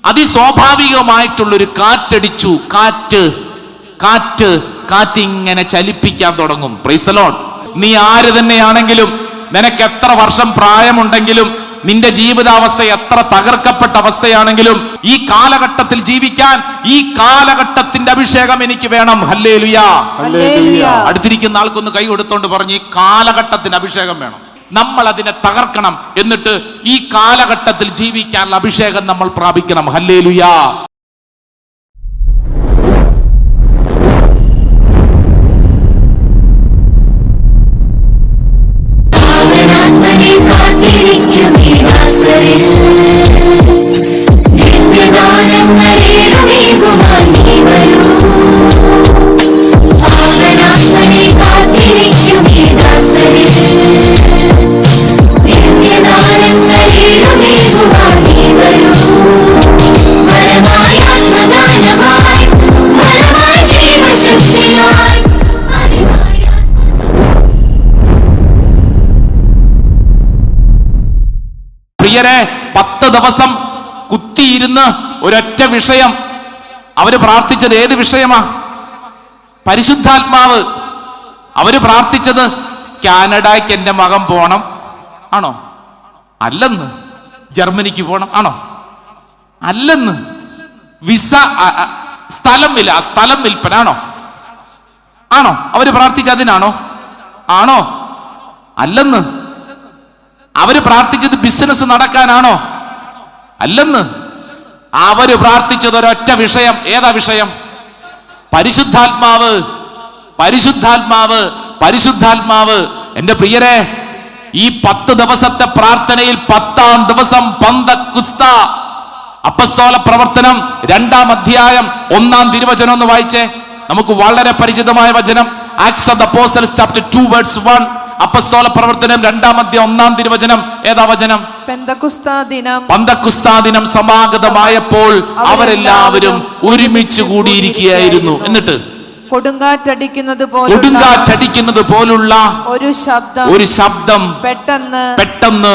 അതിസ്വാഭാവികമായിട്ടുള്ളൊരു കാറ്റടിച്ചു. കാറ്റിങ്ങനെ ചലിപ്പിക്കാൻ തുടങ്ങും. Praise the Lord. നീ ആര് തന്നെയാണെങ്കിലും, നിനക്ക് എത്ര വർഷം പ്രായമുണ്ടെങ്കിലും, നിന്റെ ജീവിതാവസ്ഥ എത്ര തകർക്കപ്പെട്ട അവസ്ഥയാണെങ്കിലും, ഈ കാലഘട്ടത്തിൽ ജീവിക്കാൻ ഈ കാലഘട്ടത്തിന്റെ അഭിഷേകം എനിക്ക് വേണം. ഹല്ലേലൂയാ. അടുത്തിരിക്കുന്ന ആൾക്കൊന്ന് കൈ കൊടുത്തോണ്ട് പറഞ്ഞ്, ഈ കാലഘട്ടത്തിന്റെ അഭിഷേകം വേണം. നമ്മൾ അതിനെ തകർക്കണം. എന്നിട്ട് ഈ കാലഘട്ടത്തിൽ ജീവിക്കാനുള്ള അഭിഷേകം നമ്മൾ പ്രാപിക്കണം. ഹല്ലേലൂയാ. പ്രിയരെ, 10 ദിവസം കുത്തിയിരുന്ന് ഒരൊറ്റ വിഷയം അവര് പ്രാർത്ഥിച്ചത്. ഏത് വിഷയമാ? പരിശുദ്ധാത്മാവ്. അവര് പ്രാർത്ഥിച്ചത് കാനഡയ്ക്ക് എന്റെ മകൻ പോണം ആണോ? അല്ലെന്ന്. ജർമ്മനിക്ക് പോണം ആണോ? അല്ലെന്ന്. വിസ, സ്ഥലം വിൽപ്പനാണോ? ആണോ? അവര് പ്രാർത്ഥിച്ച അതിനാണോ? ആണോ? അല്ലെന്ന്. അവര് പ്രാർത്ഥിച്ചത് ബിസിനസ് നടക്കാനാണോ? അല്ലെന്ന്. അവര് പ്രാർത്ഥിച്ചത് ഒരൊറ്റ വിഷയം. ഏതാ വിഷയം? പരിശുദ്ധാത്മാവ്. എന്റെ പ്രിയരെ, ഈ 10 ദിവസത്തെ പ്രാർത്ഥനയിൽ 10ാം ദിവസം പന്തക്കുസ്ത. അപ്പസ്തോല പ്രവർത്തനം 2-ാം അധ്യായം 1-ാം തിരുവചനം ഒന്ന് വായിച്ചേ. നമുക്ക് വളരെ പരിചിതമായ വചനം. Acts of the Apostles chapter 2 verse 1. അപ്പസ്തോല പ്രവർത്തനം 2-ാം അധ്യായം 1-ാം തിരുവചനം. ഏതാ വചനം? പന്തക്കുസ്ത ദിനം സമാഗതമായപ്പോൾ അവരെല്ലാവരും ഒരുമിച്ച് കൂടിയിരിക്കുകയായിരുന്നു. എന്നിട്ട് കൊടുങ്കാറ്റടിക്കുന്നത് പോലുള്ള ഒരു ശബ്ദം പെട്ടെന്ന്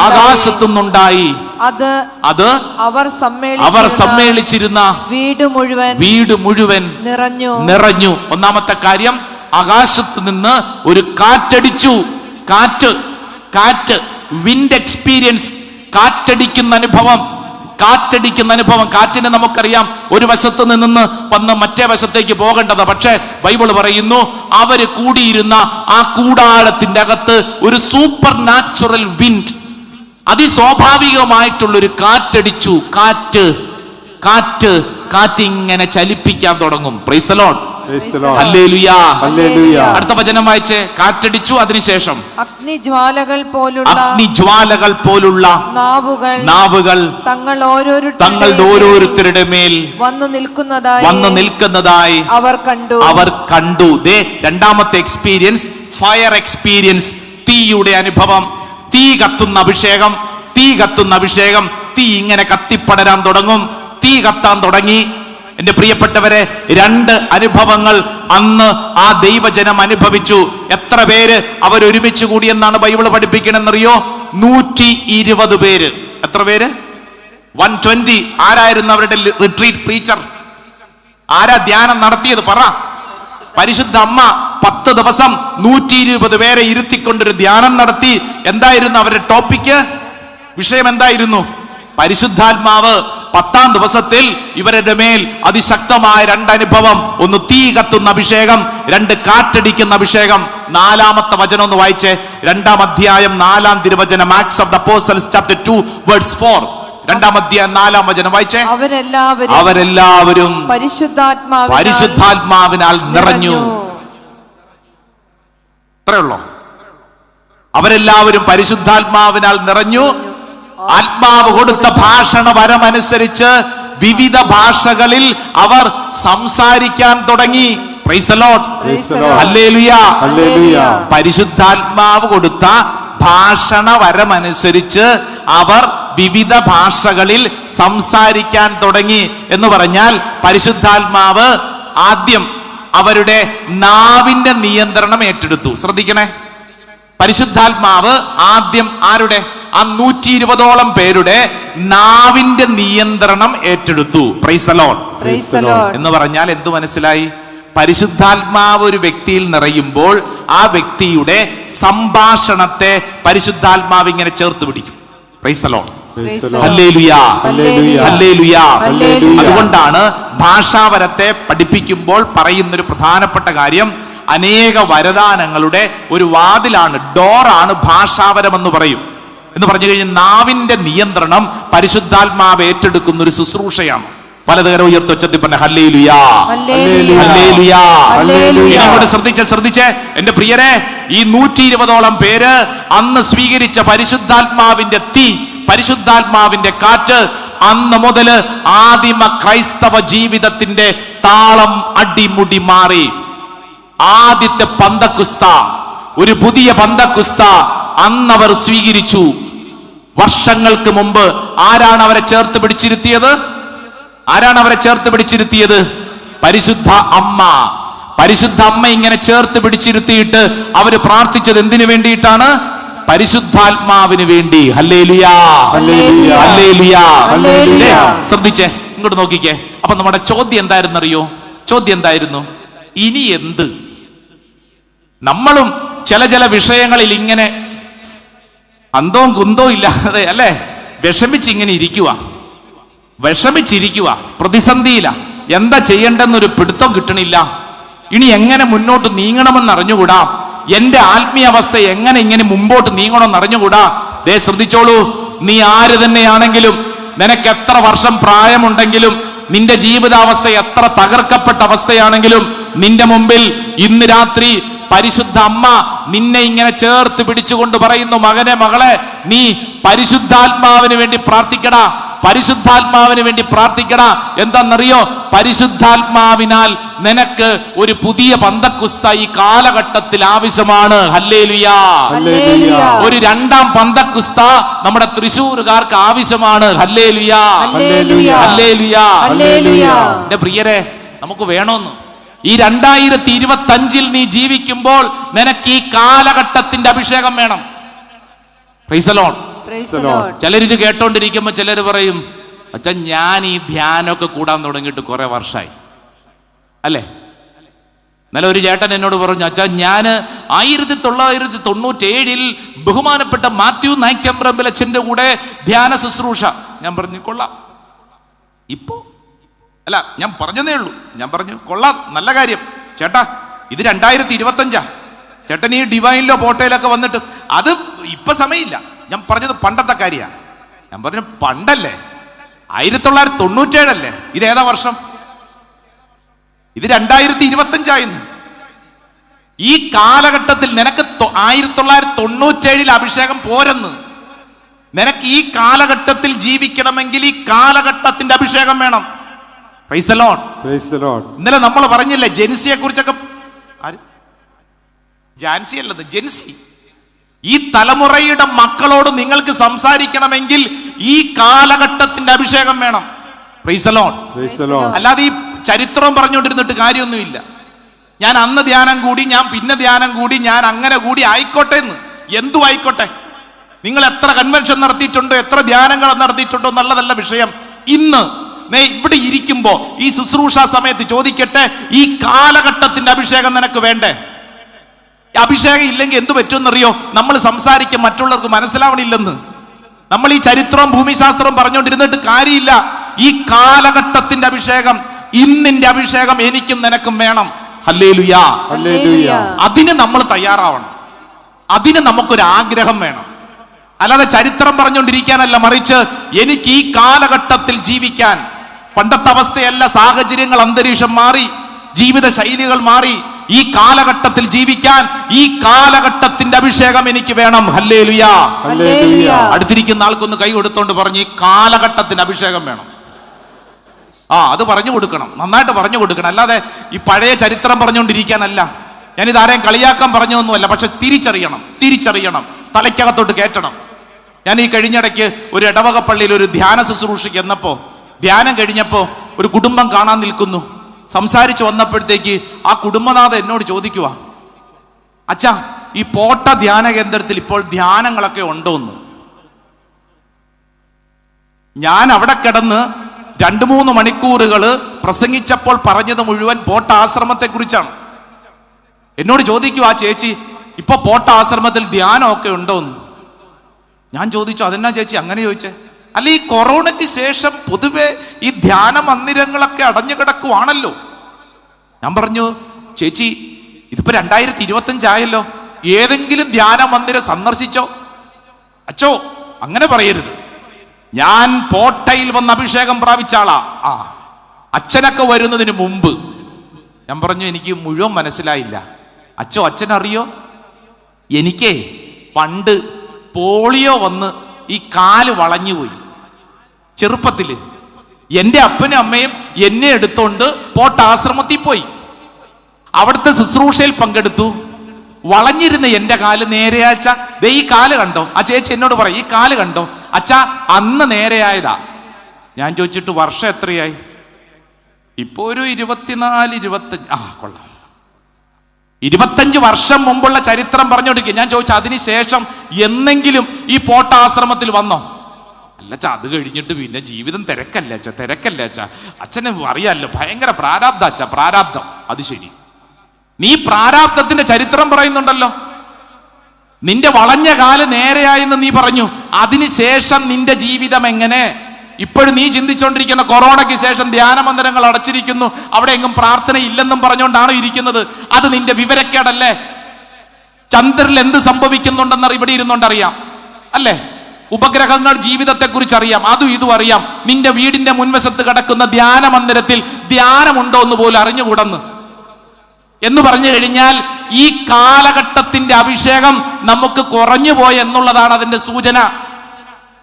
ആകാശത്തുനിന്നുണ്ടായി. അത് അവർ സമ്മേളിച്ചിരുന്ന വീട് മുഴുവൻ നിറഞ്ഞു. ഒന്നാമത്തെ കാര്യം, ആകാശത്ത് നിന്ന് ഒരു കാറ്റടിച്ചു. കാറ്റ് വിൻഡ് എക്സ്പീരിയൻസ്. കാറ്റടിക്കുന്ന അനുഭവം. കാറ്റിനെ നമുക്കറിയാം, ഒരു വശത്ത് നിന്ന് വന്ന് മറ്റേ വശത്തേക്ക് പോകേണ്ടത്. പക്ഷേ ബൈബിൾ പറയുന്നു, അവര് കൂടിയിരുന്ന ആ കൂടാരത്തിന്റെ അകത്ത് ഒരു സൂപ്പർ നാച്ചുറൽ വിൻഡ്, അതിസ്വാഭാവികമായിട്ടുള്ളൊരു കാറ്റടിച്ചു. കാറ്റിങ്ങനെ ചലിപ്പിക്കാൻ തുടങ്ങും. Praise the Lord. ഹല്ലേലൂയാ. അടുത്ത വചനം വായിച്ചേ. കാറ്റടിച്ചു, അതിനുശേഷം അഗ്നിജ്വാലകൾ പോലുള്ള നാവുകൾ തങ്ങളുടെ ഓരോരുത്തരുടെ മേൽ വന്നു നിൽക്കുന്നതായി അവർ കണ്ടു. രണ്ടാമത്തെ എക്സ്പീരിയൻസ്, ഫയർ എക്സ്പീരിയൻസ്. തീയുടെ അനുഭവം. തീ കത്തുന്ന അഭിഷേകം. തീ ഇങ്ങനെ കത്തിപ്പടരാൻ തുടങ്ങും. തീ കത്താൻ തുടങ്ങി. എന്റെ പ്രിയപ്പെട്ടവരെ, 2 അനുഭവങ്ങൾ അന്ന് ആ ദൈവജനം അനുഭവിച്ചു. എത്ര പേര് അവരൊരുമിച്ച് കൂടിയെന്നാണ് ബൈബിൾ പഠിപ്പിക്കണമെന്നറിയോ? 120 പേര്. എത്ര പേര്? 120. ആരായിരുന്നു അവരുടെ റിട്രീറ്റ് പ്രീച്ചർ? ആരാ ധ്യാനം നടത്തിയത്? പറ. പരിശുദ്ധ അമ്മ 10 ദിവസം 120 പേരെ ഇരുത്തിക്കൊണ്ടൊരു ധ്യാനം നടത്തി. എന്തായിരുന്നു അവരുടെ ടോപ്പിക്ക്? വിഷയം എന്തായിരുന്നു? പരിശുദ്ധാത്മാവ്. 10ാം ദിവസത്തിൽ ഇവരുടെ മേൽ അതിശക്തമായ 2 അനുഭവം. ഒന്ന് തീ കത്തുന്ന അഭിഷേകം, 2 കാറ്റടിക്കുന്ന അഭിഷേകം. 4-ാമത്തെ വചനം ഒന്ന് വായിച്ചേ. 2-ാം അധ്യായം 4-ാം തിരുവചനം. Acts of the Apostles chapter 2 verse 4. 2-ാം അധ്യായം 4-ാം വചനം വായിച്ചേ. അവരെല്ലാവരും പരിശുദ്ധാത്മാവിനാൽ നിറഞ്ഞു. അത്രയുള്ളോ? അവരെല്ലാവരും പരിശുദ്ധാത്മാവിനാൽ നിറഞ്ഞു. ആത്മാവ് കൊടുത്ത ഭാഷണ വരമനുസരിച്ച് വിവിധ ഭാഷകളിൽ അവർ സംസാരിക്കാൻ തുടങ്ങി. Praise the Lord. ഹല്ലേലൂയാ. പരിശുദ്ധാത്മാവ് കൊടുത്ത ഭാഷണ വരമനുസരിച്ച് അവർ വിവിധ ഭാഷകളിൽ സംസാരിക്കാൻ തുടങ്ങി. എന്ന് പറഞ്ഞാൽ പരിശുദ്ധാത്മാവ് ആദ്യം അവരുടെ നാവിന്റെ നിയന്ത്രണം ഏറ്റെടുത്തു. ശ്രദ്ധിക്കണേ. പരിശുദ്ധാത്മാവ് ആദ്യം ആരുടെ? ആ 120ഓളം പേരുടെ നാവിന്റെ നിയന്ത്രണം ഏറ്റെടുത്തു. Price the Lord. എന്ന് പറഞ്ഞാൽ എന്തു മനസ്സിലായി? പരിശുദ്ധാത്മാവ് ഒരു വ്യക്തിയിൽ നിറയുമ്പോൾ ആ വ്യക്തിയുടെ സംഭാഷണത്തെ പരിശുദ്ധാത്മാവ് ഇങ്ങനെ ചേർത്ത് പിടിക്കും. Price the Lord. Hallelujah, hallelujah. അതുകൊണ്ടാണ് ഭാഷാവരത്തെ പഠിപ്പിക്കുമ്പോൾ പറയുന്നൊരു പ്രധാനപ്പെട്ട കാര്യം, അനേക വരദാനങ്ങളുടെ ഒരു വാതിലാണ്, ഡോറാണ് ഭാഷാവരം എന്ന് പറയും. എന്ന് പറഞ്ഞു കഴിഞ്ഞാൽ നാവിന്റെ നിയന്ത്രണം പരിശുദ്ധാത്മാവ് ഏറ്റെടുക്കുന്ന ഒരു ശുശ്രൂഷയാണ്. പലതരം ഉയർത്തുവച്ചത്തിൽ പറഞ്ഞ ഹല്ലേലൂയാ, ഹല്ലേലൂയാ. ഇങ്ങോട്ട് ശ്രദ്ധിച്ചേ എന്റെ പ്രിയരെ, ഈ 120ഓളം പേര് അന്ന് സ്വീകരിച്ച പരിശുദ്ധാത്മാവിന്റെ തീ, പരിശുദ്ധാത്മാവിന്റെ കാറ്റ് അന്ന് മുതല് ആദിമ ക്രൈസ്തവ ജീവിതത്തിന്റെ താളം അടിമുടി മാറി. ആദ്യത്തെ പന്തക്കുസ്ത, ഒരു പുതിയ പന്തക്കുസ്ത അന്നവർ സ്വീകരിച്ചു. വർഷങ്ങൾക്ക് മുമ്പ് ആരാണ് അവരെ ചേർത്ത് പിടിച്ചിരുത്തിയത്? പരിശുദ്ധ അമ്മ. പരിശുദ്ധ അമ്മ ഇങ്ങനെ ചേർത്ത് പിടിച്ചിരുത്തിയിട്ട് അവര് പ്രാർത്ഥിച്ചത് എന്തിനു വേണ്ടിയിട്ടാണ്? പരിശുദ്ധാത്മാവിന് വേണ്ടി. ഹല്ലേലൂയാ, ഹല്ലേലൂയാ. ശ്രദ്ധിച്ചേ, ഇങ്ങോട്ട് നോക്കിക്കേ. അപ്പൊ നമ്മുടെ ചോദ്യം എന്തായിരുന്നറിയോ? ചോദ്യം എന്തായിരുന്നു? ഇനി എന്ത്? നമ്മളും ചില വിഷയങ്ങളിൽ ഇങ്ങനെ അന്തവും കുന്തവും ഇല്ലാതെ അല്ലെ വിഷമിച്ചിങ്ങനെ വിഷമിച്ചിരിക്കുക, പ്രതിസന്ധിയില്ല. എന്താ ചെയ്യേണ്ടെന്നൊരു പിടുത്തം കിട്ടണില്ല. ഇനി എങ്ങനെ മുന്നോട്ട് നീങ്ങണമെന്ന് അറിഞ്ഞുകൂടാ. എന്റെ ആത്മീയ അവസ്ഥ എങ്ങനെ ഇങ്ങനെ മുമ്പോട്ട് നീങ്ങണമെന്ന് അറിഞ്ഞുകൂടാ. ദേ ശ്രദ്ധിച്ചോളൂ, നീ ആര് തന്നെയാണെങ്കിലും, നിനക്ക് എത്ര വർഷം പ്രായമുണ്ടെങ്കിലും, നിന്റെ ജീവിതാവസ്ഥ എത്ര തകർക്കപ്പെട്ട അവസ്ഥയാണെങ്കിലും, നിന്റെ മുമ്പിൽ ഇന്ന് രാത്രി പരിശുദ്ധ അമ്മ നിന്നെ ഇങ്ങനെ ചേർത്ത് പിടിച്ചുകൊണ്ട് പറയുന്നു, മകനെ, മകളെ, നീ പരിശുദ്ധാത്മാവിന് വേണ്ടി പ്രാർത്ഥിക്കടാ, പരിശുദ്ധാത്മാവിന് വേണ്ടി പ്രാർത്ഥിക്കടാ. എന്താണെന്നറിയോ? പരിശുദ്ധാത്മാവിനാൽ നിനക്ക് ഒരു പുതിയ പന്തക്കുസ്ത ഈ കാലഘട്ടത്തിൽ ആവശ്യമാണ്. ഹല്ലേലൂയാ. ഒരു രണ്ടാം പന്തക്കുസ്ത നമ്മുടെ തൃശ്ശൂരുകാർക്ക് ആവശ്യമാണ്. ഹല്ലേലൂയാ, ഹല്ലേലൂയാ. എന്റെ പ്രിയരെ, നമുക്ക് വേണമെന്ന് ഈ 2025 നീ ജീവിക്കുമ്പോൾ നിനക്ക് ഈ കാലഘട്ടത്തിന്റെ അഭിഷേകം വേണം. Praise the Lord. ചിലരിത് കേട്ടോണ്ടിരിക്കുമ്പോ ചിലർ പറയും, അച്ഛാ ഞാൻ ഈ ധ്യാനമൊക്കെ കൂടാൻ തുടങ്ങിയിട്ട് കുറെ വർഷമായി അല്ലേ. ഇന്നലെ ഒരു ചേട്ടൻ എന്നോട് പറഞ്ഞു, അച്ഛാ ഞാൻ 1997 ബഹുമാനപ്പെട്ട മാത്യു നായ്ക്കമ്പ്രമ്പലച്ചന്റെ കൂടെ ധ്യാന ശുശ്രൂഷ. ഞാൻ പറഞ്ഞു കൊള്ളാം. ഇപ്പോ അല്ല, ഞാൻ പറഞ്ഞതേ ഉള്ളൂ. ഞാൻ പറഞ്ഞു കൊള്ളാം, നല്ല കാര്യം ചേട്ടാ. ഇത് 2025 ചേട്ടൻ ഈ ഡിവൈനിലോ പോട്ടയിലൊക്കെ വന്നിട്ട് അത് ഇപ്പൊ സമയമില്ല. ഞാൻ പറഞ്ഞത് പണ്ടത്തെ കാര്യമാണ്. ഞാൻ പറഞ്ഞു പണ്ടല്ലേ, 1997 അല്ലേ? ഇത് ഏതാ വർഷം? ഇത് 2025 ഈ കാലഘട്ടത്തിൽ നിനക്ക് 1997 അഭിഷേകം പോരെന്ന്. നിനക്ക് ഈ കാലഘട്ടത്തിൽ ജീവിക്കണമെങ്കിൽ ഈ കാലഘട്ടത്തിന്റെ അഭിഷേകം വേണം. Praise the Lord. ഇന്നലെ നമ്മൾ പറഞ്ഞില്ലേ ജെൻസിയെ കുറിച്ചൊക്കെ. ജാൻസി അല്ലത്, ജെൻസി. ഈ തലമുറയുടെ മക്കളോട് നിങ്ങൾക്ക് സംസാരിക്കണമെങ്കിൽ ഈ കാലഘട്ടത്തിന്റെ അഭിഷേകം വേണം. Praise the Lord. അല്ലാതെ ഈ ചരിത്രവും പറഞ്ഞുകൊണ്ടിരുന്നിട്ട് കാര്യമൊന്നുമില്ല. ഞാൻ അന്ന് ധ്യാനം കൂടി, ഞാൻ പിന്നെ ധ്യാനം കൂടി, ഞാൻ അങ്ങനെ കൂടി, ആയിക്കോട്ടെ എന്ന്. എന്തു ആയിക്കോട്ടെ, നിങ്ങൾ എത്ര കൺവെൻഷൻ നടത്തിയിട്ടുണ്ടോ, എത്ര ധ്യാനങ്ങൾ നടത്തിയിട്ടുണ്ടോ എന്നുള്ളതല്ല വിഷയം. ഇന്ന് ഇവിടെ ഇരിക്കുമ്പോ ഈ ശുശ്രൂഷ സമയത്ത് ചോദിക്കട്ടെ, ഈ കാലഘട്ടത്തിന്റെ അഭിഷേകം നിനക്ക് വേണ്ടേ? അഭിഷേകം ഇല്ലെങ്കിൽ എന്തു പറ്റുമെന്നറിയോ? നമ്മൾ സംസാരിക്കും മറ്റുള്ളവർക്ക് മനസ്സിലാവണില്ലെന്ന്. നമ്മൾ ഈ ചരിത്രവും ഭൂമിശാസ്ത്രവും പറഞ്ഞുകൊണ്ടിരുന്നിട്ട് കാര്യമില്ല. ഈ കാലഘട്ടത്തിന്റെ അഭിഷേകം, ഇന്നിന്റെ അഭിഷേകം എനിക്കും നിനക്കും വേണം. ഹല്ലേലൂയാ, ഹല്ലേലൂയാ. അതിന് നമ്മൾ തയ്യാറാവണം. അതിന് നമുക്കൊരു ആഗ്രഹം വേണം. അല്ലാതെ ചരിത്രം പറഞ്ഞുകൊണ്ടിരിക്കാനല്ല, മറിച്ച് എനിക്ക് ഈ കാലഘട്ടത്തിൽ ജീവിക്കാൻ. പണ്ടത്തെ അവസ്ഥയല്ല, സാഹചര്യങ്ങൾ, അന്തരീക്ഷം മാറി, ജീവിത ശൈലികൾ മാറി. ഈ കാലഘട്ടത്തിൽ ജീവിക്കാൻ ഈ കാലഘട്ടത്തിന്റെ അഭിഷേകം എനിക്ക് വേണം. ഹല്ലേലൂയാ, ഹല്ലേലൂയാ. അടുത്തിരിക്കുന്ന ആൾക്കൊന്ന് കൈ കൊടുത്തോണ്ട് പറഞ്ഞു, ഈ കാലഘട്ടത്തിന്റെ അഭിഷേകം വേണം. അത് പറഞ്ഞു കൊടുക്കണം, നന്നായിട്ട് പറഞ്ഞു കൊടുക്കണം. അല്ലാതെ ഈ പഴയ ചരിത്രം പറഞ്ഞുകൊണ്ടിരിക്കാനല്ല. ഞാനിത് ആരെയും കളിയാക്കാൻ പറഞ്ഞൊന്നുമല്ല, പക്ഷെ തിരിച്ചറിയണം, തലയ്ക്കകത്തോട്ട് കയറ്റണം. ഞാൻ ഈ കഴിഞ്ഞിടയ്ക്ക് ഒരു ഇടവക പള്ളിയിൽ ഒരു ധ്യാന ശുശ്രൂഷയ്ക്ക് എന്നപ്പോ, ധ്യാനം കഴിഞ്ഞപ്പോ ഒരു കുടുംബം കാണാൻ നിൽക്കുന്നു. സംസാരിച്ചു വന്നപ്പോഴത്തേക്ക് ആ കുടുംബനാഥൻ എന്നോട് ചോദിക്കുക, അച്ഛാ ഈ പോട്ട ധ്യാന കേന്ദ്രത്തിൽ ഇപ്പോൾ ധ്യാനങ്ങളൊക്കെ ഉണ്ടോന്ന്. ഞാൻ അവിടെ കിടന്ന് 2-3 മണിക്കൂറുകൾ പ്രസംഗിച്ചപ്പോൾ പറഞ്ഞത് മുഴുവൻ പോട്ട ആശ്രമത്തെ കുറിച്ചാണ്. എന്നോട് ചോദിക്കൂ ആ ചേച്ചി, ഇപ്പൊ പോട്ട ആശ്രമത്തിൽ ധ്യാനമൊക്കെ ഉണ്ടോന്ന്. ഞാൻ ചോദിച്ചു, അതെന്നാ ചേച്ചി അങ്ങനെ ചോദിച്ചേ? അല്ല, ഈ കൊറോണയ്ക്ക് ശേഷം പൊതുവെ ഈ ധ്യാന മന്ദിരങ്ങളൊക്കെ അടഞ്ഞു കിടക്കുവാണല്ലോ. ഞാൻ പറഞ്ഞു, ചേച്ചി ഇതിപ്പോ 2025 ആയല്ലോ, ഏതെങ്കിലും ധ്യാന മന്ദിരം സന്ദർശിച്ചോ? അച്ചോ അങ്ങനെ പറയരുത്, ഞാൻ പോട്ടയിൽ വന്ന് അഭിഷേകം പ്രാപിച്ച ആളാ. അച്ഛനൊക്കെ വരുന്നതിന് മുമ്പ്. ഞാൻ പറഞ്ഞു, എനിക്ക് മുഴുവൻ മനസ്സിലായില്ല. അച്ഛോ അച്ഛനറിയോ, എനിക്കേ പണ്ട് പോളിയോ വന്ന് ഈ കാല് വളഞ്ഞുപോയി. ചെറുപ്പത്തില് എൻ്റെ അപ്പനും അമ്മയും എന്നെ എടുത്തോണ്ട് പോട്ട ആശ്രമത്തിൽ പോയി. അവിടുത്തെ ശുശ്രൂഷയിൽ പങ്കെടുത്തു. വളഞ്ഞിരുന്ന എൻ്റെ കാല് നേരെയാച്ച, ദേ ഈ കാല് കണ്ടോ? ആ ചേച്ചി എന്നോട് പറയും, ഈ കാല് കണ്ടോ? അച്ഛാ അന്ന് നേരെയായതാ. ഞാൻ ചോദിച്ചിട്ട് വർഷം എത്രയായി? ഇപ്പൊ ഒരു 24-25 കൊള്ളാം, 25 വർഷം മുമ്പുള്ള ചരിത്രം പറഞ്ഞുകൊടുക്കുക. ഞാൻ ചോദിച്ചു, അതിനുശേഷം എന്നെങ്കിലും ഈ പോട്ട ആശ്രമത്തിൽ വന്നോ? അല്ലച്ചാ, അത് കഴിഞ്ഞിട്ട് പിന്നെ ജീവിതം തിരക്കല്ലേ അച്ഛാ. അച്ഛന് അറിയാമല്ലോ, ഭയങ്കര പ്രാരാബ്ധ അച്ഛാ, പ്രാരാബ്ധം. അത് ശരി, നീ പ്രാരാബ്ധത്തിന്റെ ചരിത്രം പറയുന്നുണ്ടല്ലോ. നിന്റെ വളഞ്ഞ കാല് നേരെയായെന്ന് നീ പറഞ്ഞു, അതിനുശേഷം നിന്റെ ജീവിതം എങ്ങനെ? ഇപ്പോഴും നീ ചിന്തിച്ചുകൊണ്ടിരിക്കുന്ന കൊറോണയ്ക്ക് ശേഷം ധ്യാന മന്ദിരങ്ങൾ അടച്ചിരിക്കുന്നു, അവിടെ എങ്ങും പ്രാർത്ഥന ഇല്ലെന്നും പറഞ്ഞുകൊണ്ടാണ് ഇരിക്കുന്നത്. അത് നിന്റെ വിവരക്കേടല്ലേ? ചന്ദ്രനിൽ എന്ത് സംഭവിക്കുന്നുണ്ടെന്ന് ഇവിടെ ഇരുന്നുകൊണ്ടറിയാം അല്ലേ? ഉപഗ്രഹങ്ങൾ ജീവിതത്തെ കുറിച്ച് അറിയാം, അതും ഇതും അറിയാം. നിന്റെ വീടിന്റെ മുൻവശത്ത് കിടക്കുന്ന ധ്യാന മന്ദിരത്തിൽ ധ്യാനമുണ്ടോ എന്ന് പോലും അറിഞ്ഞുകൂടന്ന് എന്ന് പറഞ്ഞു കഴിഞ്ഞാൽ ഈ കാലഘട്ടത്തിന്റെ അഭിഷേകം നമുക്ക് കുറഞ്ഞു പോയി എന്നുള്ളതാണ് അതിന്റെ സൂചന.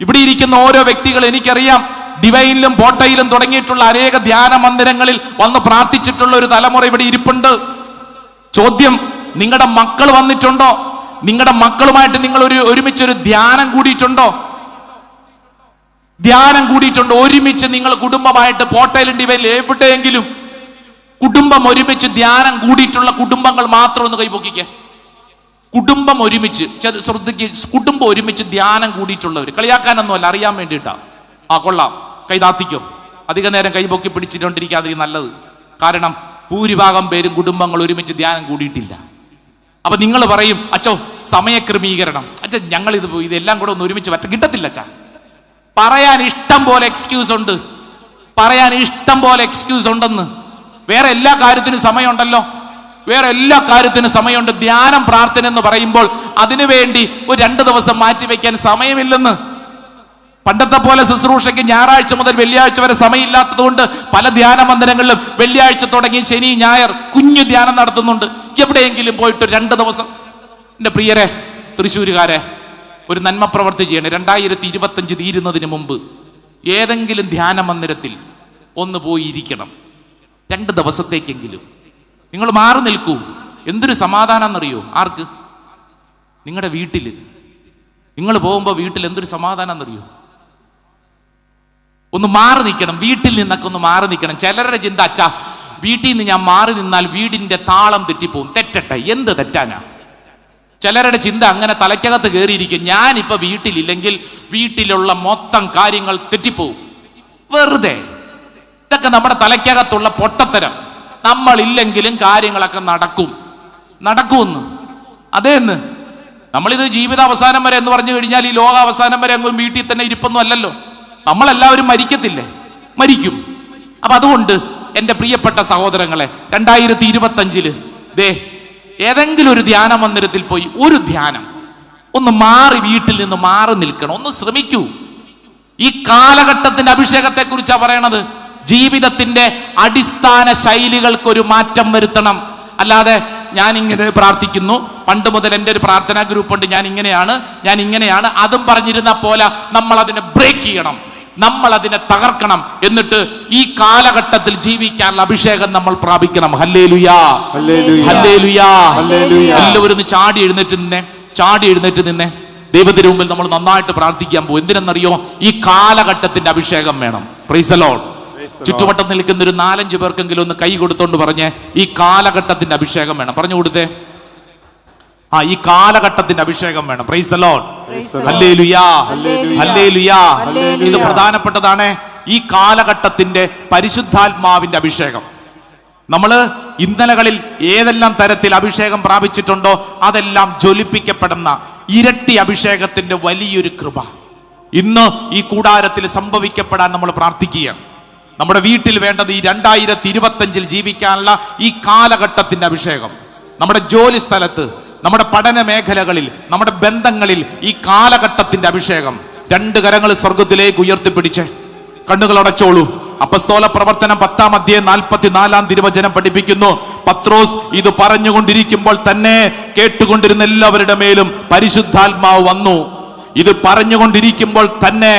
ഇവിടെ ഇരിക്കുന്ന ഓരോ വ്യക്തികൾ എനിക്കറിയാം, ഡിവൈനിലും പോട്ടയിലും തുടങ്ങിയിട്ടുള്ള അനേക ധ്യാന മന്ദിരങ്ങളിൽ വന്ന് പ്രാർത്ഥിച്ചിട്ടുള്ള ഒരു തലമുറ ഇവിടെ ഇരിപ്പുണ്ട്. ചോദ്യം, നിങ്ങളുടെ മക്കൾ വന്നിട്ടുണ്ടോ? നിങ്ങളുടെ മക്കളുമായിട്ട് നിങ്ങൾ ഒരുമിച്ചൊരു ധ്യാനം കൂടിയിട്ടുണ്ടോ? ഒരുമിച്ച് നിങ്ങൾ കുടുംബമായിട്ട് പോട്ടയിലും ഡിവൈനിലും എവിടെയെങ്കിലും കുടുംബം ഒരുമിച്ച് ധ്യാനം കൂടിയിട്ടുള്ള കുടുംബങ്ങൾ മാത്രം ഒന്ന് കൈപൊക്കിക്കേ. കുടുംബം ഒരുമിച്ച്, ശ്രദ്ധിക്ക്, കുടുംബം ഒരുമിച്ച് ധ്യാനം കൂടിയിട്ടുള്ളവർ. കളിയാക്കാനൊന്നുമല്ല, അറിയാൻ വേണ്ടിയിട്ടാ. കൊള്ളാം, കൈതാത്തിക്കോ. അധിക നേരം കൈപൊക്കി പിടിച്ചിട്ടുകൊണ്ടിരിക്കാതെ നല്ലത്. കാരണം ഭൂരിഭാഗം പേരും കുടുംബങ്ങൾ ഒരുമിച്ച് ധ്യാനം കൂടിയിട്ടില്ല. അപ്പൊ നിങ്ങൾ പറയും, അച്ചോ സമയക്രമീകരണം, അച്ഛാ ഞങ്ങൾ ഇതെല്ലാം കൂടെ ഒന്ന് ഒരുമിച്ച് കിട്ടത്തില്ല അച്ഛാ. പറയാൻ ഇഷ്ടം പോലെ എക്സ്ക്യൂസ് ഉണ്ടെന്ന്. വേറെ എല്ലാ കാര്യത്തിനും സമയമുണ്ട്. ധ്യാനം, പ്രാർത്ഥന എന്ന് പറയുമ്പോൾ അതിനുവേണ്ടി ഒരു 2 ദിവസം മാറ്റിവെക്കാൻ സമയമില്ലെന്ന്. പണ്ടത്തെ പോലെ ശുശ്രൂഷയ്ക്ക് ഞായറാഴ്ച മുതൽ വെള്ളിയാഴ്ച വരെ സമയമില്ലാത്തത് കൊണ്ട് പല ധ്യാന മന്ദിരങ്ങളിലും വെള്ളിയാഴ്ച തുടങ്ങി ശനി ഞായർ കുഞ്ഞു ധ്യാനം നടത്തുന്നുണ്ട്. എവിടെയെങ്കിലും പോയിട്ട് 2 ദിവസം. എൻ്റെ പ്രിയരെ, തൃശ്ശൂരുകാരെ, ഒരു നന്മ പ്രവർത്തി ചെയ്യണേ. 2025 തീരുന്നതിന് മുമ്പ് ഏതെങ്കിലും ധ്യാന മന്ദിരത്തിൽ ഒന്ന് പോയി ഇരിക്കണം, 2 ദിവസത്തേക്കെങ്കിലും. നിങ്ങൾ മാറി നിൽക്കൂ. എന്തൊരു സമാധാനം എന്നറിയോ? ആർക്ക്? നിങ്ങളുടെ വീട്ടിൽ നിങ്ങൾ പോകുമ്പോൾ വീട്ടിൽ എന്തൊരു സമാധാനം എന്നറിയോ? ഒന്ന് മാറി നിൽക്കണം, വീട്ടിൽ നിന്നൊക്കെ ഒന്ന് മാറി നിൽക്കണം. ചിലരുടെ ചിന്ത, അച്ഛാ വീട്ടിൽ നിന്ന് ഞാൻ മാറി നിന്നാൽ വീടിന്റെ താളം തെറ്റിപ്പോവും. തെറ്റട്ടെ, എന്ത് തെറ്റാനാ? ചിലരുടെ ചിന്ത അങ്ങനെ തലയ്ക്കകത്ത് കയറിയിരിക്കും, ഞാനിപ്പോ വീട്ടിലില്ലെങ്കിൽ വീട്ടിലുള്ള മൊത്തം കാര്യങ്ങൾ തെറ്റിപ്പോവും. വെറുതെ, ഇതൊക്കെ നമ്മുടെ തലയ്ക്കകത്തുള്ള പൊട്ടത്തരം. നമ്മളില്ലെങ്കിലും കാര്യങ്ങളൊക്കെ നടക്കുമെന്ന്. അതേന്ന് നമ്മളിത് ജീവിതാവസാനം വരെ എന്ന് പറഞ്ഞു കഴിഞ്ഞാൽ ഈ ലോകാവസാനം വരെ അങ്ങും വീട്ടിൽ തന്നെ ഇരിപ്പൊന്നും അല്ലല്ലോ. നമ്മളെല്ലാവരും മരിക്കും. അപ്പൊ അതുകൊണ്ട് എൻ്റെ പ്രിയപ്പെട്ട സഹോദരങ്ങളെ, 2025 ഏതെങ്കിലും ഒരു ധ്യാന മന്ദിരത്തിൽ പോയി ഒരു ധ്യാനം ഒന്ന് മാറി, വീട്ടിൽ നിന്ന് മാറി നിൽക്കണം. ഒന്ന് ശ്രമിക്കൂ. ഈ കാലഘട്ടത്തിന്റെ അഭിഷേകത്തെ കുറിച്ചാണ് പറയണത്. ജീവിതത്തിന്റെ അടിസ്ഥാന ശൈലികൾക്കൊരു മാറ്റം വരുത്തണം. അല്ലാതെ ഞാൻ ഇങ്ങനെ പ്രാർത്ഥിക്കുന്നു, പണ്ട് മുതൽ എൻ്റെ ഒരു പ്രാർത്ഥനാ ഗ്രൂപ്പുണ്ട്, ഞാൻ ഇങ്ങനെയാണ് അതും പറഞ്ഞിരുന്ന പോലെ നമ്മൾ അതിനെ ബ്രേക്ക് ചെയ്യണം, നമ്മൾ അതിനെ തകർക്കണം. എന്നിട്ട് ഈ കാലഘട്ടത്തിൽ ജീവിക്കാനുള്ള അഭിഷേകം നമ്മൾ പ്രാപിക്കണം. ഹല്ലേലൂയാ, ഹല്ലേലൂയാ. എല്ലാവരും ഒന്ന് ചാടി എഴുന്നേറ്റ് നിന്നെ. ദൈവത്തിന് മുമ്പിൽ നമ്മൾ നന്നായിട്ട് പ്രാർത്ഥിക്കാൻ പോകും. എന്തിനെന്നറിയോ? ഈ കാലഘട്ടത്തിന്റെ അഭിഷേകം വേണം. Praise the Lord. ചുറ്റുവട്ടം നിൽക്കുന്ന ഒരു 4-5 പേർക്കെങ്കിലും ഒന്ന് കൈ കൊടുത്തോണ്ട് പറഞ്ഞ്, ഈ കാലഘട്ടത്തിന്റെ അഭിഷേകം വേണം. പറഞ്ഞു കൊടുത്തേ. ഈ കാലഘട്ടത്തിന്റെ അഭിഷേകം വേണം. Praise the Lord. Hallelujah, hallelujah. ഇത് പ്രധാനപ്പെട്ടതാണ്. ഈ കാലഘട്ടത്തിന്റെ പരിശുദ്ധാത്മാവിന്റെ അഭിഷേകം. നമ്മൾ ഇന്നലകളിൽ ഏതെല്ലാം തരത്തിൽ അഭിഷേകം പ്രാപിച്ചിട്ടുണ്ടോ അതെല്ലാം ജ്വലിപ്പിക്കപ്പെടുന്ന ഇരട്ടി അഭിഷേകത്തിന്റെ വലിയൊരു കൃപ ഇന്ന് ഈ കൂടാരത്തിൽ സംഭവിക്കപ്പെടാൻ നമ്മൾ പ്രാർത്ഥിക്കുകയാണ്. നമ്മുടെ വീട്ടിൽ വേണ്ടത് ഈ 2025 ജീവിക്കാനുള്ള ഈ കാലഘട്ടത്തിന്റെ അഭിഷേകം. നമ്മുടെ ജോലി സ്ഥലത്ത്, നമ്മുടെ പഠന മേഖലകളിൽ, നമ്മുടെ ബന്ധങ്ങളിൽ ഈ കാലഘട്ടത്തിന്റെ അഭിഷേകം. 2 കരങ്ങൾ സ്വർഗത്തിലേക്ക് ഉയർത്തിപ്പിടിച്ച് കണ്ണുകൾ അടച്ചോളൂ. അപ്പസ്തോല പ്രവർത്തനം 10-ാം അധ്യായം 44-ാം തിരുവചനം പഠിപ്പിക്കുന്നു, പത്രോസ് ഇത് പറഞ്ഞുകൊണ്ടിരിക്കുമ്പോൾ തന്നെ കേട്ടുകൊണ്ടിരുന്ന എല്ലാവരുടെ മേലും പരിശുദ്ധാത്മാവ് വന്നു. ഇത് പറഞ്ഞുകൊണ്ടിരിക്കുമ്പോൾ തന്നെ,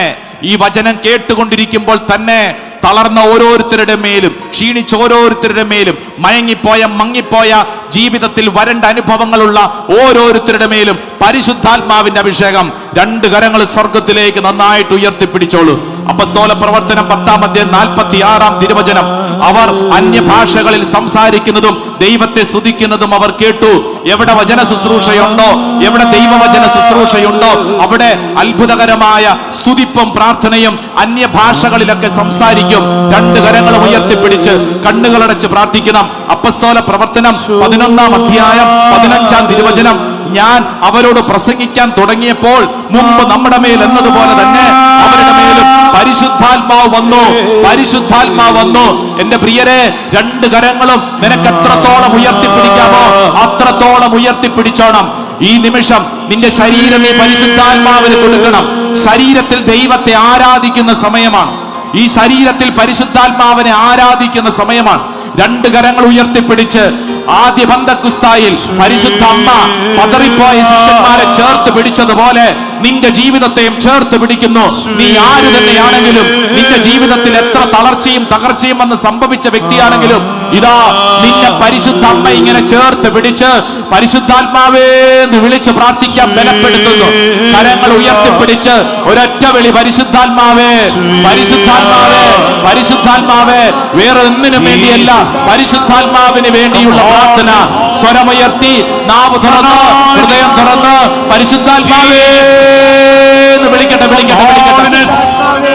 ഈ വചനം കേട്ടുകൊണ്ടിരിക്കുമ്പോൾ തന്നെ തളർന്ന ഓരോരുത്തരുടെ മേലും, ക്ഷീണിച്ച ഓരോരുത്തരുടെ മേലും, മങ്ങിപ്പോയ ജീവിതത്തിൽ വരണ്ട അനുഭവങ്ങളുള്ള ഓരോരുത്തരുടെ മേലും പരിശുദ്ധാത്മാവിന്റെ അഭിഷേകം. 2 കരങ്ങൾ സ്വർഗത്തിലേക്ക് നന്നായിട്ട് ഉയർത്തിപ്പിടിച്ചോളൂ. അപ്പസ്തോല പ്രവർത്തനം 10-ാം അധ്യായം 46-ാം തിരുവചനം, അവർ അന്യഭാഷകളിൽ സംസാരിക്കുന്നതും ദൈവത്തെ സ്തുതിക്കുന്നതും അവർ കേട്ടു. എവിടെ വചന ശുശ്രൂഷയുണ്ടോ, എവിടെ ദൈവവചന ശുശ്രൂഷയുണ്ടോ അവിടെ അത്ഭുതകരമായ സ്തുതിപ്പും പ്രാർത്ഥനയും അന്യഭാഷകളിലൊക്കെ സംസാരിക്കും. 2 കരങ്ങൾ ഉയർത്തിപ്പിടിച്ച് കണ്ണുകളടച്ച് പ്രാർത്ഥിക്കണം. അപ്പസ്തോല പ്രവർത്തനം 11-ാം അധ്യായം 15-ാം തിരുവചനം, ഞാൻ അവരോട് പ്രസംഗിക്കാൻ തുടങ്ങിയപ്പോൾ മുമ്പ് നമ്മുടെ മേൽ എന്നതുപോലെ തന്നെ അവരുടെ മേലും പരിശുദ്ധാത്മാവ് വന്നു. പരിശുദ്ധാത്മാവ് വന്നു. എന്റെ പ്രിയരെ, 2 കരങ്ങളും നിനക്ക് എത്രത്തോളം ഉയർത്തിപ്പിടിക്കാമോ അത്രത്തോളം ഉയർത്തിപ്പിടിച്ചോണം. ഈ നിമിഷം നിന്റെ ശരീരം നീ പരിശുദ്ധാത്മാവിന് കൊടുക്കണം. ശരീരത്തിൽ ദൈവത്തെ ആരാധിക്കുന്ന സമയമാണ്. ഈ ശരീരത്തിൽ പരിശുദ്ധാത്മാവിനെ ആരാധിക്കുന്ന സമയമാണ്. 2 കരങ്ങൾ ഉയർത്തിപ്പിടിച്ച് ആദ്യ പെന്തക്കോസ്തായിൽ പരിശുദ്ധ അമ്മ പതറിപ്പോയ ശിഷ്യന്മാരെ ചേർത്ത് പിടിച്ചതുപോലെ നിന്റെ ജീവിതത്തെയും ചേർത്ത് പിടിക്കുന്നു. നീ ആര് തന്നെയാണെങ്കിലും, നിന്റെ ജീവിതത്തിൽ എത്ര തളർച്ചയും തകർച്ചയും വന്ന് സംഭവിച്ച വ്യക്തിയാണെങ്കിലും, ഇതാ നിന്നെ പരിശുദ്ധ അമ്മ ഇങ്ങനെ ചേർത്ത് പിടിച്ച് പരിശുദ്ധാത്മാവേ എന്ന് വിളിച്ച് പ്രാർത്ഥിക്കാൻ ബലപ്പെടുത്തുന്നു. കരങ്ങൾ ഉയർത്തിപ്പിടിച്ച് ഒരൊറ്റ വിളി, പരിശുദ്ധാത്മാവേ, പരിശുദ്ധാത്മാവേ, പരിശുദ്ധാത്മാവേ. വേറെ ഒന്നിനും വേണ്ടിയല്ല, പരിശുദ്ധാത്മാവിന് വേണ്ടിയുള്ള പ്രാർത്ഥന. സ്വരമുയർത്തി, നാവ് തുറന്ന്, ഹൃദയം തുറന്ന് പരിശുദ്ധാത്മാവേ എന്ന് വിളിക്കട്ടെ, വിളിക്കട്ടെ, വിളിക്കട്ടെ.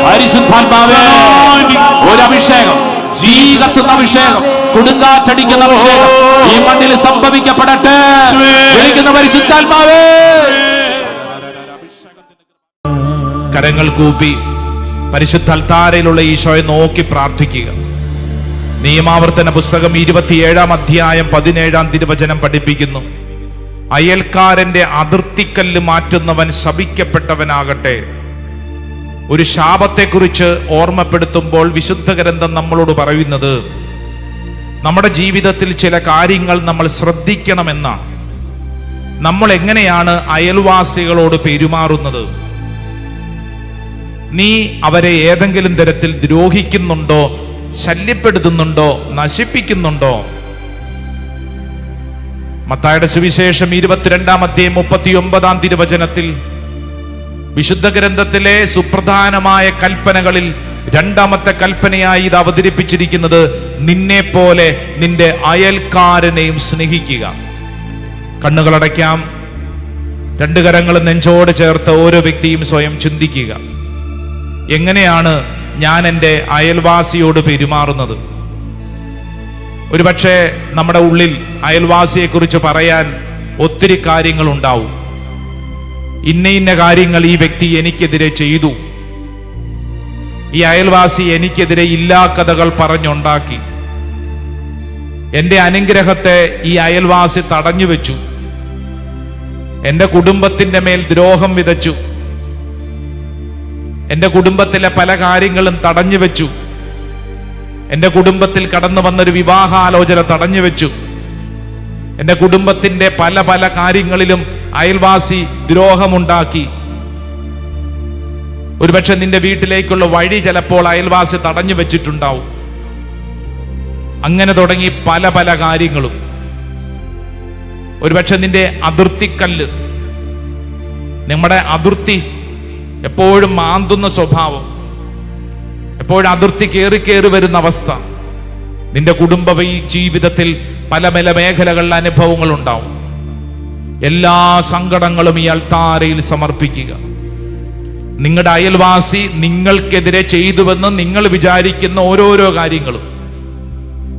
പരിശുദ്ധാത്മാവേ, ഒരു അഭിഷേകം, തീ കത്തുന്ന അഭിഷേകം, കൊടുങ്കാറ്റടിക്കുന്ന അഭിഷേകം ഈ മണ്ണിൽ സംഭവിക്കപ്പെടട്ടെ. വിളിക്കുന്ന പരിശുദ്ധാത്മാവേ. കരങ്ങൾ കൂപ്പി പരിശുദ്ധ അൽത്താരയിലുള്ള ഈശോയെ നോക്കി പ്രാർത്ഥിക്കുക. നിയമാവർത്തന പുസ്തകം 27-ാം അധ്യായം 17-ാം തിരുവചനം പഠിപ്പിക്കുന്നു, അയൽക്കാരന്റെ അതിർത്തിക്കല്ല് മാറ്റുന്നവൻ ശപിക്കപ്പെട്ടവനാകട്ടെ. ഒരു ശാപത്തെക്കുറിച്ച് ഓർമ്മപ്പെടുത്തുമ്പോൾ വിശുദ്ധ ഗ്രന്ഥം നമ്മളോട് പറയുന്നത്, നമ്മുടെ ജീവിതത്തിൽ ചില കാര്യങ്ങൾ നമ്മൾ ശ്രദ്ധിക്കണമെന്നാണ്. നമ്മൾ എങ്ങനെയാണ് അയൽവാസികളോട് പെരുമാറുന്നത്? നീ അവരെ ഏതെങ്കിലും തരത്തിൽ ദ്രോഹിക്കുന്നുണ്ടോ, ശല്യപ്പെടുത്തുന്നുണ്ടോ, നശിപ്പിക്കുന്നുണ്ടോ? മത്തായിയുടെ സുവിശേഷം 22-ാം അധ്യായം 39-ാം തിരുവചനത്തിൽ വിശുദ്ധ ഗ്രന്ഥത്തിലെ സുപ്രധാനമായ കൽപ്പനകളിൽ 2ാമത്തെ കൽപ്പനയായി ഇത് അവതരിപ്പിച്ചിരിക്കുന്നത്, നിന്നെ പോലെ നിന്റെ അയൽക്കാരനെയും സ്നേഹിക്കുക. കണ്ണുകളടയ്ക്കാം. 2 കരങ്ങളും നെഞ്ചോട് ചേർത്ത് ഓരോ വ്യക്തിയും സ്വയം ചിന്തിക്കുക. എങ്ങനെയാണ് ഞാൻ എൻ്റെ അയൽവാസിയോട് പെരുമാറുന്നത്? ഒരുപക്ഷെ നമ്മുടെ ഉള്ളിൽ അയൽവാസിയെക്കുറിച്ച് പറയാൻ ഒത്തിരി കാര്യങ്ങളുണ്ടാവും. ഇന്ന കാര്യങ്ങൾ ഈ വ്യക്തി എനിക്കെതിരെ ചെയ്തു, ഈ അയൽവാസി എനിക്കെതിരെ ഇല്ലാ കഥകൾ പറഞ്ഞുണ്ടാക്കി, എൻ്റെ അനുഗ്രഹത്തെ ഈ അയൽവാസി തടഞ്ഞു വെച്ചു, എൻ്റെ കുടുംബത്തിൻ്റെ മേൽ ദ്രോഹം വിതച്ചു, എൻ്റെ കുടുംബത്തിലെ പല കാര്യങ്ങളും തടഞ്ഞു വെച്ചു, എൻ്റെ കുടുംബത്തിൽ കടന്നു വന്നൊരു വിവാഹാലോചന തടഞ്ഞു വെച്ചു, എൻ്റെ കുടുംബത്തിൻ്റെ പല പല കാര്യങ്ങളിലും അയൽവാസി ദ്രോഹമുണ്ടാക്കി. ഒരുപക്ഷെ നിന്റെ വീട്ടിലേക്കുള്ള വഴി ചിലപ്പോൾ അയൽവാസി തടഞ്ഞു വെച്ചിട്ടുണ്ടാവും. അങ്ങനെ തുടങ്ങി പല പല കാര്യങ്ങളും. ഒരുപക്ഷെ നിന്റെ അതിർത്തിക്കല്ല്, നമ്മുടെ അതിർത്തി എപ്പോഴും മാന്തുന്ന സ്വഭാവം, എപ്പോഴും അതിർത്തി കയറി വരുന്ന അവസ്ഥ. നിന്റെ കുടുംബ ജീവിതത്തിൽ പല പല മേഖലകളിൽ അനുഭവങ്ങൾ ഉണ്ടാവും. എല്ലാ സങ്കടങ്ങളും ഈ അൾത്താരയിൽ സമർപ്പിക്കുക. നിങ്ങളുടെ അയൽവാസി നിങ്ങൾക്കെതിരെ ചെയ്തുവെന്ന് നിങ്ങൾ വിചാരിക്കുന്ന ഓരോരോ കാര്യങ്ങളും,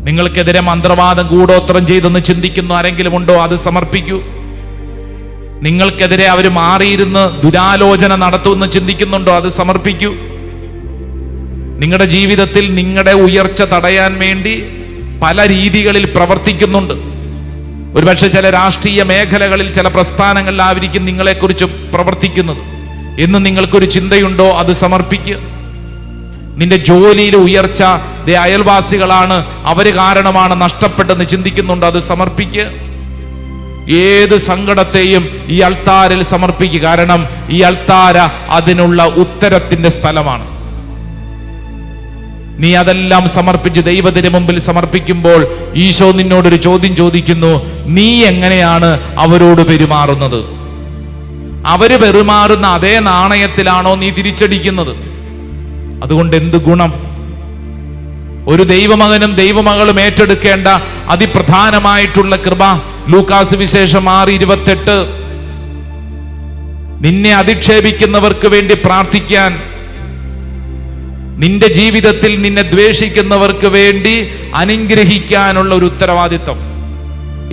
നിങ്ങൾക്കെതിരെ മന്ത്രവാദം കൂടോത്രം ചെയ്തെന്ന് ചിന്തിക്കുന്ന ആരെങ്കിലും ഉണ്ടോ? അത് സമർപ്പിക്കൂ. നിങ്ങൾക്കെതിരെ അവർ മാറിയിരുന്ന് ദുരാലോചന നടത്തുമെന്ന് ചിന്തിക്കുന്നുണ്ടോ? അത് സമർപ്പിക്കൂ. നിങ്ങളുടെ ജീവിതത്തിൽ നിങ്ങളുടെ ഉയർച്ച തടയാൻ വേണ്ടി പല രീതികളിൽ പ്രവർത്തിക്കുന്നുണ്ട്. ഒരുപക്ഷെ ചില രാഷ്ട്രീയ മേഖലകളിൽ, ചില പ്രസ്ഥാനങ്ങളിലായിരിക്കും നിങ്ങളെക്കുറിച്ച് പ്രവർത്തിക്കുന്നത് എന്ന് നിങ്ങൾക്കൊരു ചിന്തയുണ്ടോ? അത് സമർപ്പിക്കുക. നിന്റെ ജോലിയിൽ ഉയർച്ച അയൽവാസികളാണ്, അവര് കാരണമാണ് നഷ്ടപ്പെട്ടെന്ന് ചിന്തിക്കുന്നുണ്ടോ? അത് സമർപ്പിക്കുക. ഏത് സങ്കടത്തെയും ഈ അൾത്താരിൽ സമർപ്പിക്കുക. കാരണം ഈ അൾത്താര അതിനുള്ള ഉത്തരത്തിന്റെ സ്ഥലമാണ്. നീ അതെല്ലാം സമർപ്പിച്ച് ദൈവത്തിന് മുമ്പിൽ സമർപ്പിക്കുമ്പോൾ ഈശോ നിന്നോടൊരു ചോദ്യം ചോദിക്കുന്നു. നീ എങ്ങനെയാണ് അവരോട് പെരുമാറുന്നത്? അവര് പെരുമാറുന്ന അതേ നാണയത്തിലാണോ നീ തിരിച്ചടിക്കുന്നത്? അതുകൊണ്ട് എന്ത് ഗുണം? ഒരു ദൈവമകനും ദൈവമകളും ഏറ്റെടുക്കേണ്ട അതിപ്രധാനമായിട്ടുള്ള കൃപ ലൂക്കാസ് വിശേഷം 6:28, നിന്നെ അധിക്ഷേപിക്കുന്നവർക്ക് വേണ്ടി പ്രാർത്ഥിക്കാൻ, നിന്റെ ജീവിതത്തിൽ നിന്നെ ദ്വേഷിക്കുന്നവർക്ക് വേണ്ടി അനുഗ്രഹിക്കാനുള്ള ഒരു ഉത്തരവാദിത്വം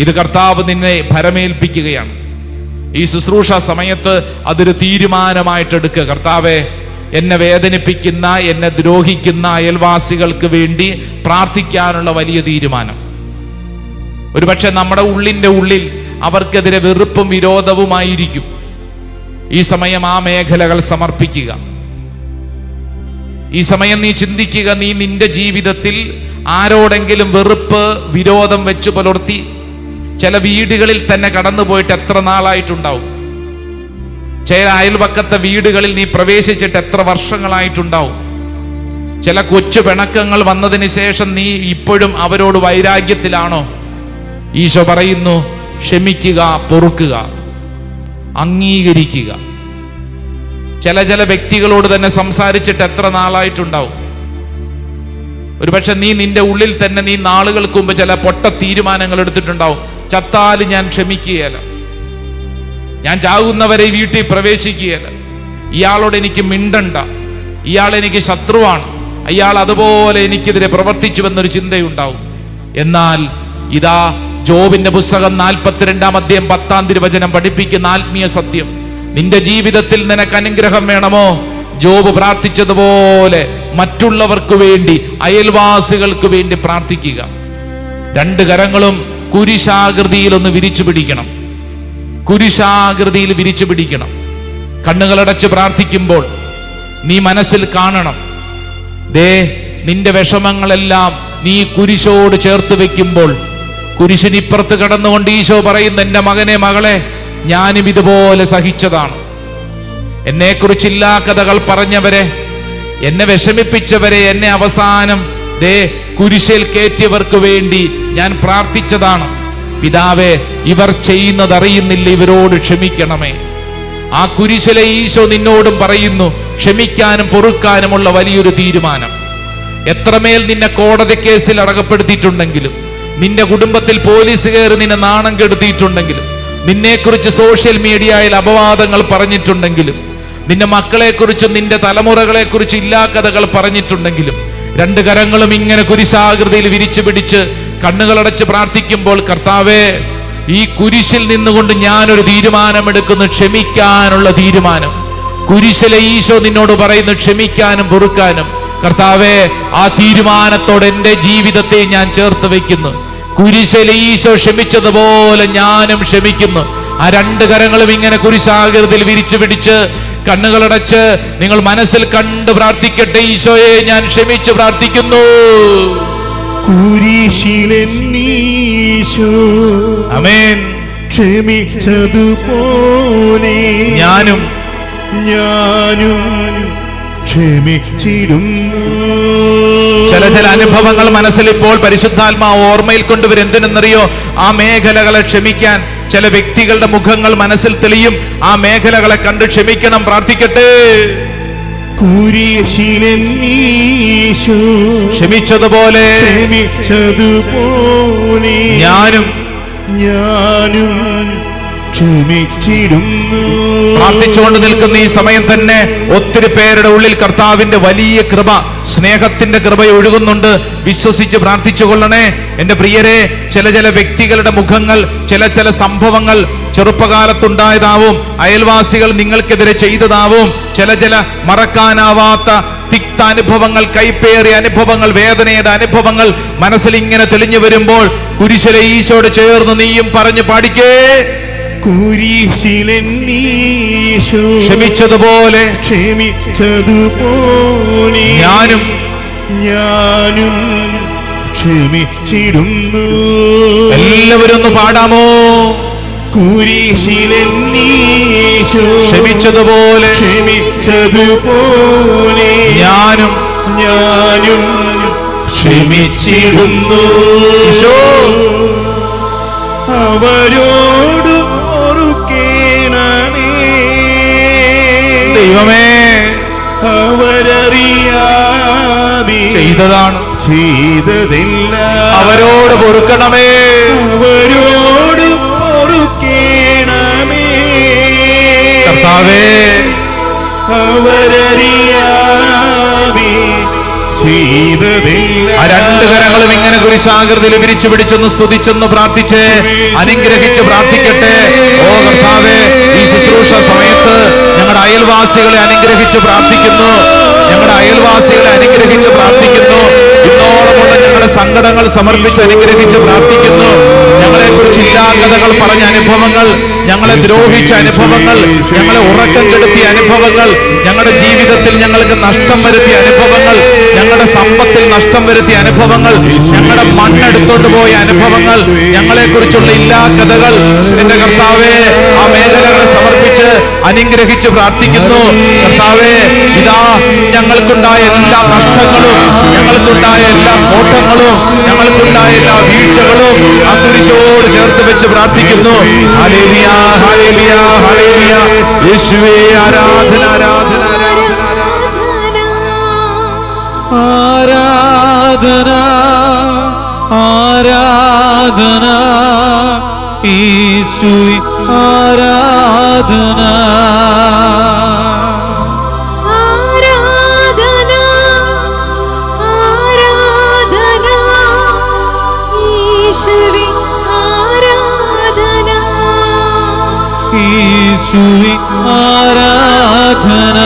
ഇത് കർത്താവ് നിന്നെ ഭരമേൽപ്പിക്കുകയാണ്. ഈ ശുശ്രൂഷ സമയത്ത് അതൊരു തീരുമാനമായിട്ടെടുക്കുക. കർത്താവേ, എന്നെ വേദനിപ്പിക്കുന്ന, എന്നെ ദ്രോഹിക്കുന്ന അയൽവാസികൾക്ക് വേണ്ടി പ്രാർത്ഥിക്കാനുള്ള വലിയ തീരുമാനം. ഒരുപക്ഷെ നമ്മുടെ ഉള്ളിൻ്റെ ഉള്ളിൽ അവർക്കെതിരെ വെറുപ്പും വിരോധവുമായിരിക്കും. ഈ സമയം ആ മേഖലകൾ സമർപ്പിക്കുക. ഈ സമയം നീ ചിന്തിക്കുക, നീ നിന്റെ ജീവിതത്തിൽ ആരോടെങ്കിലും വെറുപ്പ് വിരോധം വെച്ച് പുലർത്തി ചില വീടുകളിൽ തന്നെ കടന്നുപോയിട്ട് എത്ര നാളായിട്ടുണ്ടാവും? ചില അയൽപക്കത്തെ വീടുകളിൽ നീ പ്രവേശിച്ചിട്ട് എത്ര വർഷങ്ങളായിട്ടുണ്ടാവും? ചില കൊച്ചു പിണക്കങ്ങൾ വന്നതിന് ശേഷം നീ ഇപ്പോഴും അവരോട് വൈരാഗ്യത്തിലാണോ? ഈശോ പറയുന്നു, ക്ഷമിക്കുക, പൊറുക്കുക, അംഗീകരിക്കുക. ചില വ്യക്തികളോട് തന്നെ സംസാരിച്ചിട്ട് എത്ര നാളായിട്ടുണ്ടാവും? ഒരുപക്ഷെ നീ നിന്റെ ഉള്ളിൽ തന്നെ നീ നാളുകൾക്ക് മുമ്പ് ചില പൊട്ട തീരുമാനങ്ങൾ എടുത്തിട്ടുണ്ടാവും. ചത്താലും ഞാൻ ക്ഷമിക്കുകയല്ല, ഞാൻ ചാകുന്നവരെ വീട്ടിൽ പ്രവേശിക്കുകയല്ല, ഇയാളോട് എനിക്ക് മിണ്ടണ്ട, ഇയാൾ എനിക്ക് ശത്രുവാണ്, അയാൾ അതുപോലെ എനിക്കെതിരെ പ്രവർത്തിച്ചുവെന്നൊരു ചിന്തയുണ്ടാവും. എന്നാൽ ഇതാ ജോബിന്റെ പുസ്തകം 42-ാം അധ്യായം 10-ാം തിരുവചനം പഠിപ്പിക്കുന്ന ആത്മീയ സത്യം. നിന്റെ ജീവിതത്തിൽ നിനക്ക് അനുഗ്രഹം വേണമോ? ജോബ് പ്രാർത്ഥിച്ചതുപോലെ മറ്റുള്ളവർക്ക് വേണ്ടി, അയൽവാസികൾക്ക് വേണ്ടി പ്രാർത്ഥിക്കുക. രണ്ട് കരങ്ങളും കുരിശാകൃതിയിൽ ഒന്ന് വിരിച്ചു പിടിക്കണം. കുരിശാകൃതിയിൽ വിരിച്ചു പിടിക്കണം. കണ്ണുകളടച്ച് പ്രാർത്ഥിക്കുമ്പോൾ നീ മനസ്സിൽ കാണണം, ദേ നിന്റെ വിഷമങ്ങളെല്ലാം നീ കുരിശോട് ചേർത്ത് വെക്കുമ്പോൾ കുരിശിനിപ്പുറത്ത് കടന്നുകൊണ്ട് ഈശോ പറയുന്നു, എൻ്റെ മകനെ, മകളെ, ഞാനും ഇതുപോലെ സഹിച്ചതാണ്. എന്നെക്കുറിച്ചില്ലാ കഥകൾ പറഞ്ഞവരെ, എന്നെ വിഷമിപ്പിച്ചവരെ, എന്നെ അവസാനം ദേ കുരിശിൽ കയറ്റിയവർക്ക് വേണ്ടി ഞാൻ പ്രാർത്ഥിച്ചതാണ്. പിതാവേ, ഇവർ ചെയ്യുന്നതറിയുന്നില്ല, ഇവരോട് ക്ഷമിക്കണമേ. ആ കുരിശിലെ ഈശോ നിന്നോടും പറയുന്നു, ക്ഷമിക്കാനും പൊറുക്കാനുമുള്ള വലിയൊരു തീരുമാനം. എത്രമേൽ നിന്നെ കോടതി കേസിൽ അടക്കപ്പെടുത്തിയിട്ടുണ്ടെങ്കിലും, നിന്റെ കുടുംബത്തിൽ പോലീസ് കയറി നിന്നെ നാണം കെടുത്തിയിട്ടുണ്ടെങ്കിലും, നിന്നെക്കുറിച്ച് സോഷ്യൽ മീഡിയയിൽ അപവാദങ്ങൾ പറഞ്ഞിട്ടുണ്ടെങ്കിലും, നിന്റെ മക്കളെക്കുറിച്ചും നിന്റെ തലമുറകളെക്കുറിച്ച് ഇല്ലാ കഥകൾ പറഞ്ഞിട്ടുണ്ടെങ്കിലും, രണ്ട് കരങ്ങളും ഇങ്ങനെ കുരിശാകൃതിയിൽ വിരിച്ചു പിടിച്ച് കണ്ണുകളടച്ച് പ്രാർത്ഥിക്കുമ്പോൾ, കർത്താവേ, ഈ കുരിശിൽ നിന്നുകൊണ്ട് ഞാനൊരു തീരുമാനമെടുക്കുന്നു, ക്ഷമിക്കാനുള്ള തീരുമാനം. കുരിശിലെ ഈശോ നിന്നോട് പറയുന്നു, ക്ഷമിക്കാനും പൊറുക്കാനും. കർത്താവേ, ആ തീരുമാനത്തോടെ എൻ്റെ ജീവിതത്തെ ഞാൻ ചേർത്ത് വെക്കുന്നു. കുരിശിലെ ഈശോ ക്ഷമിച്ചതുപോലെ ഞാനും ക്ഷമിക്കുന്നു. ആ രണ്ട് കരങ്ങളും ഇങ്ങനെ കുരിശാകൃതിയിൽ വിരിച്ചു പിടിച്ച് കണ്ണുകളടച്ച് നിങ്ങൾ മനസ്സിൽ കണ്ട് പ്രാർത്ഥിക്കട്ടെ. ഈശോയെ, ഞാൻ ക്ഷമിച്ച് പ്രാർത്ഥിക്കുന്നു. കുരിശിലെന്നീശോ ആമേൻ ക്ഷമിച്ചതുപോലെ ഞാനും ക്ഷമിച്ചിടുന്നു. ചില അനുഭവങ്ങൾ മനസ്സിൽ ഇപ്പോൾ പരിശുദ്ധാത്മാവ് ഓർമ്മയിൽ കൊണ്ടുവരും. എന്തിനെന്നറിയോ? ആ മേഖലകളെ ക്ഷമിക്കാൻ ചില വ്യക്തികളുടെ മുഖങ്ങൾ മനസ്സിൽ തെളിയും. ആ മേഖലകളെ കണ്ട് ക്ഷമിക്കണം. പ്രാർത്ഥിക്കട്ടെ. കുരിശിലെന്നീശോ ക്ഷമിച്ചതുപോലെ ക്ഷമിച്ചതുപോലെ ഞാനും ക്ഷമിച്ചിടുന്നു. പ്രാർത്ഥിച്ചുകൊണ്ട് നിൽക്കുന്ന ഈ സമയം തന്നെ ഒത്തിരി പേരുടെ ഉള്ളിൽ കർത്താവിന്റെ വലിയ കൃപ, സ്നേഹത്തിന്റെ കൃപ ഒഴുകുന്നുണ്ട്. വിശ്വസിച്ച് പ്രാർത്ഥിച്ചു കൊള്ളണേ എന്റെ പ്രിയരെ. ചില വ്യക്തികളുടെ മുഖങ്ങൾ, ചില സംഭവങ്ങൾ ചെറുപ്പകാലത്തുണ്ടായതാവും, അയൽവാസികൾ നിങ്ങൾക്കെതിരെ ചെയ്തതാവും, ചില മറക്കാനാവാത്ത തിക്ത അനുഭവങ്ങൾ, കൈപ്പേറിയ അനുഭവങ്ങൾ, വേദനയുടെ അനുഭവങ്ങൾ മനസ്സിൽ ഇങ്ങനെ തെളിഞ്ഞു വരുമ്പോൾ കുരിശിലെ ഈശോട് ചേർന്ന് നീയും പറഞ്ഞു പാടിക്കേ. കുരിശിലെന്നീശോ ക്ഷമിച്ചതുപോലെ ക്ഷമിച്ചതുപോലെ ഞാനും ക്ഷമിച്ചിടുന്നു. എല്ലാവരും ഒന്ന് പാടാമോ? കുരിശിലെന്നീശോ ക്ഷമിച്ചതുപോലെ ഞാനും ക്ഷമിച്ചിടുന്നു. അവരോട് ഓർക്കേണമേ ദൈവമേ, അവരറിയാതെ ചെയ്തതാണ്, ചെയ്തതെല്ലാം അവരോട് പൊറുക്കണമേ, അവരോട് പൊറുക്കേണമേ കർത്താവേ. അവരറിയാതെ ചെയ്തതെല്ലാം. ആ രണ്ട് കരങ്ങളും ഇങ്ങനെ കുരിശാകൃതിയിൽ വിരിച്ചു പിടിച്ചൊന്ന് സ്തുതിച്ചൊന്ന് പ്രാർത്ഥിച്ച് അനുഗ്രഹിച്ച് പ്രാർത്ഥിക്കട്ടെ. ഓ കർത്താവേ, ഈ ശുശ്രൂഷ സമയത്ത് ഞങ്ങളുടെ അയൽവാസികളെ അനുഗ്രഹിച്ച് പ്രാർത്ഥിക്കുന്നു, ഞങ്ങളുടെ അയൽവാസികളെ അനുഗ്രഹിച്ച് പ്രാർത്ഥിക്കുന്നു. ഇന്നോളമുള്ള ഞങ്ങളുടെ സങ്കടങ്ങൾ സമർപ്പിച്ച് അനുഗ്രഹിച്ച് പ്രാർത്ഥിക്കുന്നു. ഞങ്ങളെ കുറിച്ച് ഇല്ലാകഥകൾ പറഞ്ഞ അനുഭവങ്ങൾ, ഞങ്ങളെ ദ്രോഹിച്ച അനുഭവങ്ങൾ, ഞങ്ങളെ ഉറക്കം കെടുത്തിയ അനുഭവങ്ങൾ, ഞങ്ങളുടെ ജീവിതത്തിൽ ഞങ്ങൾക്ക് നഷ്ടം വരുത്തിയ അനുഭവങ്ങൾ, ഞങ്ങളുടെ സമ്പത്തിൽ നഷ്ടം വരുത്തിയ അനുഭവങ്ങൾ, ഞങ്ങളുടെ മണ്ണെടുത്തോണ്ട് പോയ അനുഭവങ്ങൾ, ഞങ്ങളെ കുറിച്ചുള്ള ഇല്ലാകഥകൾ എന്റെ കർത്താവേ ആ മേഖലകളെ സമർപ്പിച്ച് അനുഗ്രഹിച്ച് പ്രാർത്ഥിക്കുന്നു. കർത്താവേ, ഇതാ ഞങ്ങൾക്കുണ്ടായ എല്ലാ നഷ്ടങ്ങളും, ഞങ്ങൾക്കുണ്ടായ എല്ലാ കോട്ടങ്ങളും, ഞങ്ങൾക്കുണ്ടായ എല്ലാ വീഴ്ചകളും ആ കുരിശോട് ചേർത്ത് വെച്ച് പ്രാർത്ഥിക്കുന്നു. Hallelujah, hallelujah, hallelujah. യേശുവേ ആരാധന, ആരാധന, ആരാധന, ആരാധന, യേശുവേ ആരാധന. യേശുവേ ആരാധന.